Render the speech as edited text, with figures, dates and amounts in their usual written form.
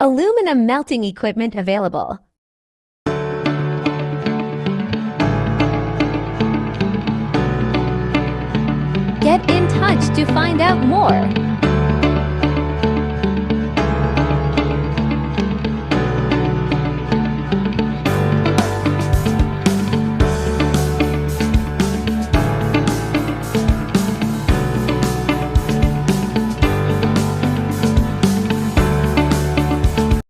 Aluminum melting equipment available. Get in touch to find out more.